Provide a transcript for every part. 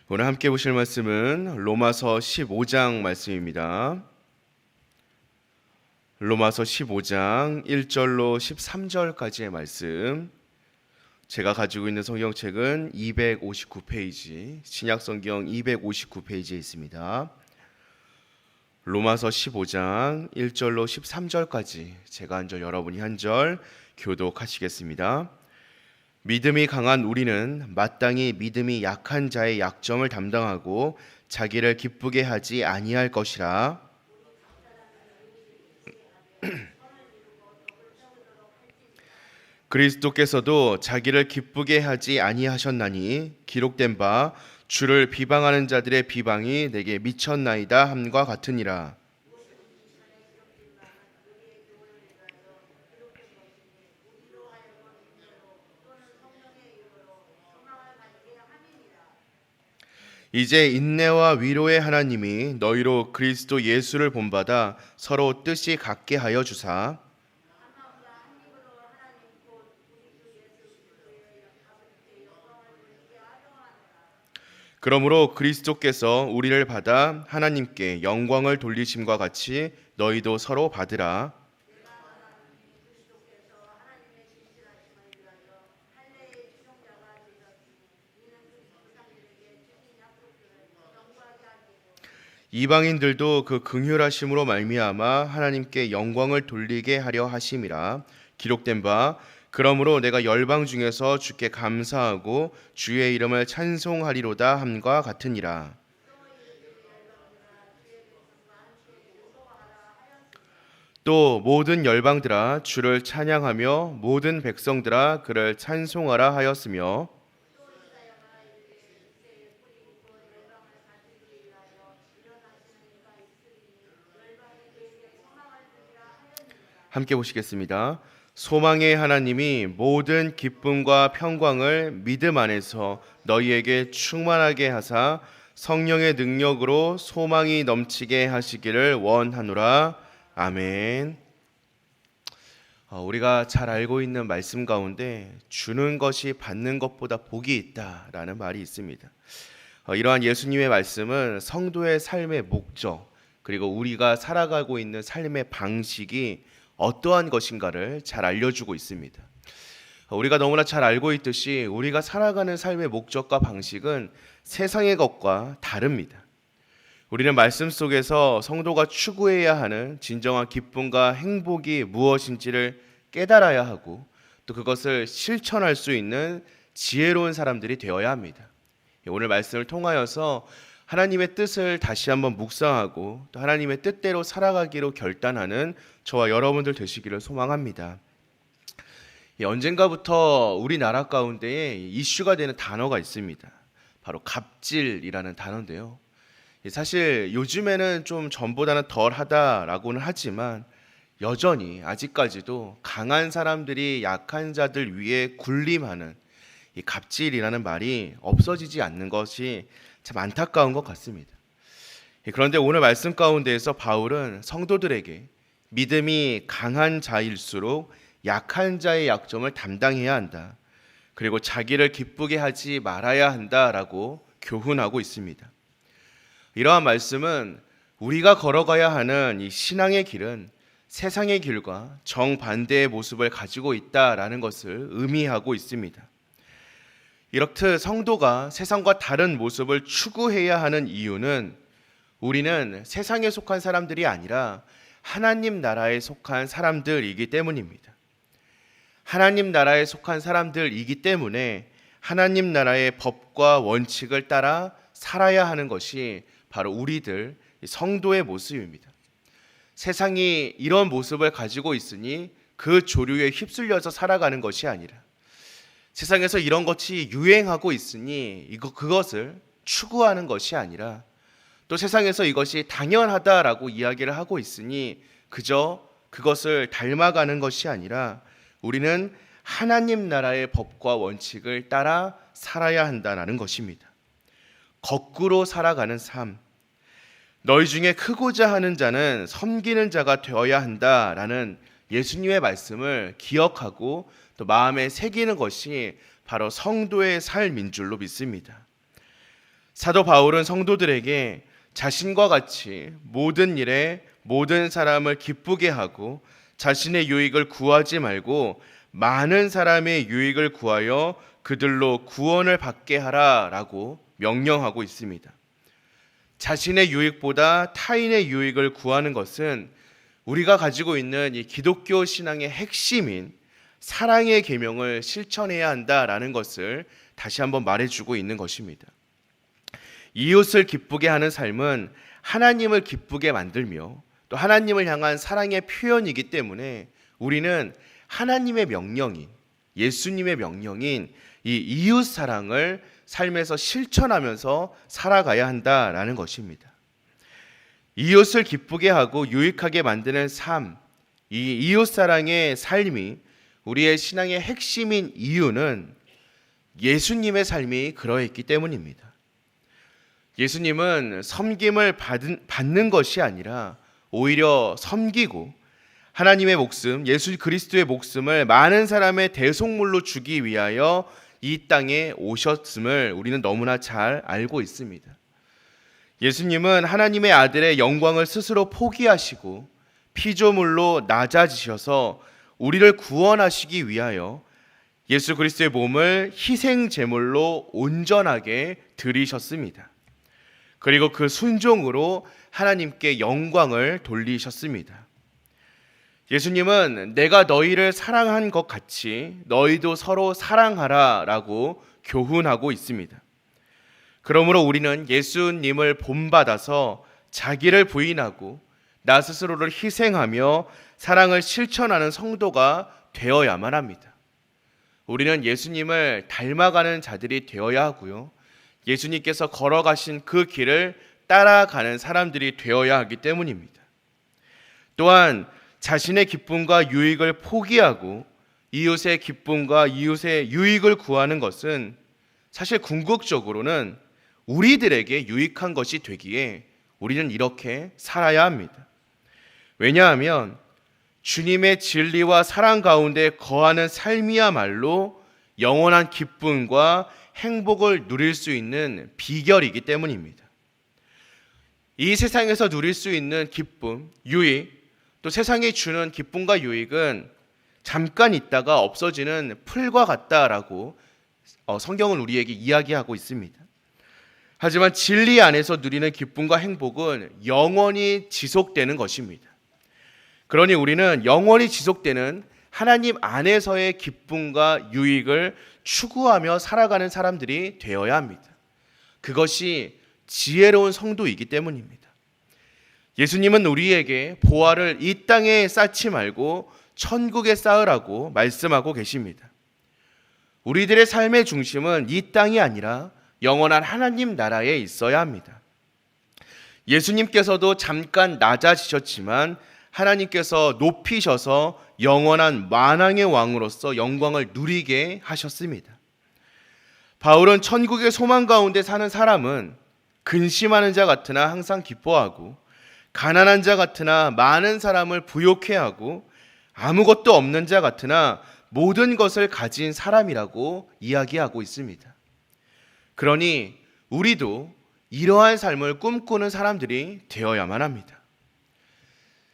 오늘 함께 보실 말씀은 로마서 15장 말씀입니다. 로마서 15장 1절로 13절까지의 말씀. 제가 가지고 있는 성경책은 259페이지, 신약성경 259페이지에 있습니다. 로마서 15장 1절로 13절까지 제가 한 절, 여러분이 한 절 교독하시겠습니다. 믿음이 강한 우리는 마땅히 믿음이 약한 자의 약점을 담당하고 자기를 기쁘게 하지 아니할 것이라. 그리스도께서도 자기를 기쁘게 하지 아니하셨나니 기록된 바 주를 비방하는 자들의 비방이 내게 미쳤나이다 함과 같으니라. 이제 인내와 위로의 하나님이 너희로 그리스도 예수를 본받아 서로 뜻이 같게 하여 주사 그러므로 그리스도께서 우리를 받아 하나님께 영광을 돌리심과 같이 너희도 서로 받으라. 이방인들도 그 긍휼하심으로 말미암아 하나님께 영광을 돌리게 하려 하심이라. 기록된 바 그러므로 내가 열방 중에서 주께 감사하고 주의 이름을 찬송하리로다 함과 같으니라. 또 모든 열방들아 주를 찬양하며 모든 백성들아 그를 찬송하라 하였으며. 함께 보시겠습니다. 소망의 하나님이 모든 기쁨과 평강을 믿음 안에서 너희에게 충만하게 하사 성령의 능력으로 소망이 넘치게 하시기를 원하노라. 아멘. 우리가 잘 알고 있는 말씀 가운데 주는 것이 받는 것보다 복이 있다라는 말이 있습니다. 이러한 예수님의 말씀은 성도의 삶의 목적, 그리고 우리가 살아가고 있는 삶의 방식이 어떠한 것인가를 잘 알려주고 있습니다. 우리가 너무나 잘 알고 있듯이 우리가 살아가는 삶의 목적과 방식은 세상의 것과 다릅니다. 우리는 말씀 속에서 성도가 추구해야 하는 진정한 기쁨과 행복이 무엇인지를 깨달아야 하고 또 그것을 실천할 수 있는 지혜로운 사람들이 되어야 합니다. 오늘 말씀을 통하여서 하나님의 뜻을 다시 한번 묵상하고 또 하나님의 뜻대로 살아가기로 결단하는 저와 여러분들 되시기를 소망합니다. 언젠가부터 우리나라 가운데에 이슈가 되는 단어가 있습니다. 바로 갑질이라는 단어인데요. 사실 요즘에는 좀 전보다는 덜하다라고는 하지만 여전히 아직까지도 강한 사람들이 약한 자들 위에 군림하는 이 갑질이라는 말이 없어지지 않는 것이 참 안타까운 것 같습니다. 그런데 오늘 말씀 가운데에서 바울은 성도들에게 믿음이 강한 자일수록 약한 자의 약점을 담당해야 한다. 그리고 자기를 기쁘게 하지 말아야 한다라고 교훈하고 있습니다. 이러한 말씀은 우리가 걸어가야 하는 이 신앙의 길은 세상의 길과 정반대의 모습을 가지고 있다라는 것을 의미하고 있습니다. 이렇듯 성도가 세상과 다른 모습을 추구해야 하는 이유는 우리는 세상에 속한 사람들이 아니라 하나님 나라에 속한 사람들이기 때문입니다. 하나님 나라에 속한 사람들이기 때문에 하나님 나라의 법과 원칙을 따라 살아야 하는 것이 바로 우리들 성도의 모습입니다. 세상이 이런 모습을 가지고 있으니 그 조류에 휩쓸려서 살아가는 것이 아니라 세상에서 이런 것이 유행하고 있으니 그것을 추구하는 것이 아니라 또 세상에서 이것이 당연하다라고 이야기를 하고 있으니 그저 그것을 닮아가는 것이 아니라 우리는 하나님 나라의 법과 원칙을 따라 살아야 한다는 것입니다. 거꾸로 살아가는 삶. 너희 중에 크고자 하는 자는 섬기는 자가 되어야 한다라는 예수님의 말씀을 기억하고 또 마음에 새기는 것이 바로 성도의 삶인 줄로 믿습니다. 사도 바울은 성도들에게 자신과 같이 모든 일에 모든 사람을 기쁘게 하고 자신의 유익을 구하지 말고 많은 사람의 유익을 구하여 그들로 구원을 받게 하라라고 명령하고 있습니다. 자신의 유익보다 타인의 유익을 구하는 것은 우리가 가지고 있는 이 기독교 신앙의 핵심인 사랑의 계명을 실천해야 한다라는 것을 다시 한번 말해주고 있는 것입니다. 이웃을 기쁘게 하는 삶은 하나님을 기쁘게 만들며 또 하나님을 향한 사랑의 표현이기 때문에 우리는 하나님의 명령인, 예수님의 명령인 이 이웃 사랑을 삶에서 실천하면서 살아가야 한다라는 것입니다. 이웃을 기쁘게 하고 유익하게 만드는 삶, 이 이웃 사랑의 삶이 우리의 신앙의 핵심인 이유는 예수님의 삶이 그러했기 때문입니다. 예수님은 섬김을 받는 것이 아니라 오히려 섬기고 하나님의 목숨, 예수 그리스도의 목숨을 많은 사람의 대속물로 주기 위하여 이 땅에 오셨음을 우리는 너무나 잘 알고 있습니다. 예수님은 하나님의 아들의 영광을 스스로 포기하시고 피조물로 낮아지셔서 우리를 구원하시기 위하여 예수 그리스도의 몸을 희생 제물로 온전하게 드리셨습니다. 그리고 그 순종으로 하나님께 영광을 돌리셨습니다. 예수님은 내가 너희를 사랑한 것 같이 너희도 서로 사랑하라라고 교훈하고 있습니다. 그러므로 우리는 예수님을 본받아서 자기를 부인하고 나 스스로를 희생하며 사랑을 실천하는 성도가 되어야만 합니다. 우리는 예수님을 닮아가는 자들이 되어야 하고요. 예수님께서 걸어가신 그 길을 따라가는 사람들이 되어야 하기 때문입니다. 또한 자신의 기쁨과 유익을 포기하고 이웃의 기쁨과 이웃의 유익을 구하는 것은 사실 궁극적으로는 우리들에게 유익한 것이 되기에 우리는 이렇게 살아야 합니다. 왜냐하면 주님의 진리와 사랑 가운데 거하는 삶이야말로 영원한 기쁨과 행복을 누릴 수 있는 비결이기 때문입니다. 이 세상에서 누릴 수 있는 기쁨, 유익, 또 세상이 주는 기쁨과 유익은 잠깐 있다가 없어지는 풀과 같다라고 성경은 우리에게 이야기하고 있습니다. 하지만 진리 안에서 누리는 기쁨과 행복은 영원히 지속되는 것입니다. 그러니 우리는 영원히 지속되는 하나님 안에서의 기쁨과 유익을 추구하며 살아가는 사람들이 되어야 합니다. 그것이 지혜로운 성도이기 때문입니다. 예수님은 우리에게 보화를 이 땅에 쌓지 말고 천국에 쌓으라고 말씀하고 계십니다. 우리들의 삶의 중심은 이 땅이 아니라 영원한 하나님 나라에 있어야 합니다. 예수님께서도 잠깐 낮아지셨지만 하나님께서 높이셔서 영원한 만왕의 왕으로서 영광을 누리게 하셨습니다. 바울은 천국의 소망 가운데 사는 사람은 근심하는 자 같으나 항상 기뻐하고 가난한 자 같으나 많은 사람을 부욕해 하고 아무것도 없는 자 같으나 모든 것을 가진 사람이라고 이야기하고 있습니다. 그러니 우리도 이러한 삶을 꿈꾸는 사람들이 되어야만 합니다.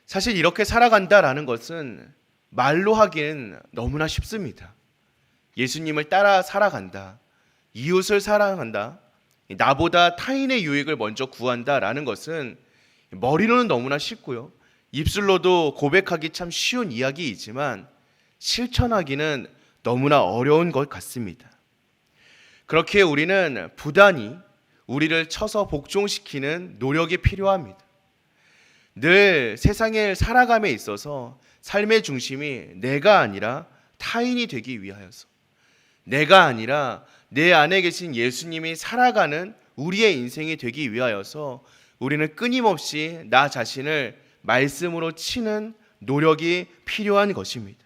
사실 이렇게 살아간다라는 것은 말로 하기는 너무나 쉽습니다. 예수님을 따라 살아간다, 이웃을 사랑한다, 나보다 타인의 유익을 먼저 구한다라는 것은 머리로는 너무나 쉽고요, 입술로도 고백하기 참 쉬운 이야기이지만 실천하기는 너무나 어려운 것 같습니다. 그렇게 우리는 부단히 우리를 쳐서 복종시키는 노력이 필요합니다. 늘 세상을 살아감에 있어서 삶의 중심이 내가 아니라 타인이 되기 위하여서, 내가 아니라 내 안에 계신 예수님이 살아가는 우리의 인생이 되기 위하여서 우리는 끊임없이 나 자신을 말씀으로 치는 노력이 필요한 것입니다.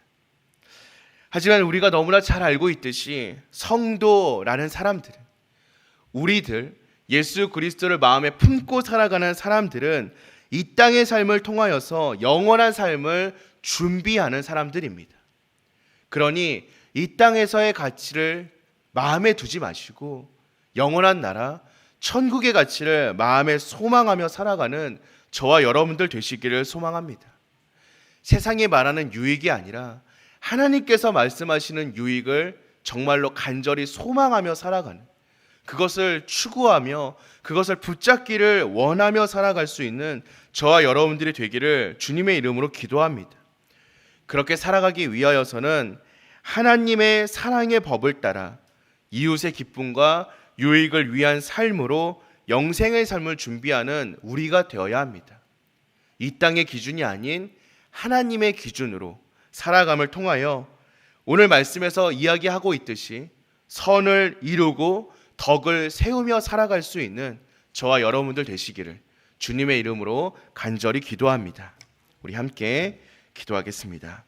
하지만 우리가 너무나 잘 알고 있듯이 성도라는 사람들은, 우리들 예수 그리스도를 마음에 품고 살아가는 사람들은 이 땅의 삶을 통하여서 영원한 삶을 준비하는 사람들입니다. 그러니 이 땅에서의 가치를 마음에 두지 마시고 영원한 나라, 천국의 가치를 마음에 소망하며 살아가는 저와 여러분들 되시기를 소망합니다. 세상이 말하는 유익이 아니라 하나님께서 말씀하시는 유익을 정말로 간절히 소망하며 살아가는, 그것을 추구하며 그것을 붙잡기를 원하며 살아갈 수 있는 저와 여러분들이 되기를 주님의 이름으로 기도합니다. 그렇게 살아가기 위하여서는 하나님의 사랑의 법을 따라 이웃의 기쁨과 유익을 위한 삶으로 영생의 삶을 준비하는 우리가 되어야 합니다. 이 땅의 기준이 아닌 하나님의 기준으로 살아감을 통하여 오늘 말씀에서 이야기하고 있듯이 선을 이루고 덕을 세우며 살아갈 수 있는 저와 여러분들 되시기를 주님의 이름으로 간절히 기도합니다. 우리 함께 기도하겠습니다.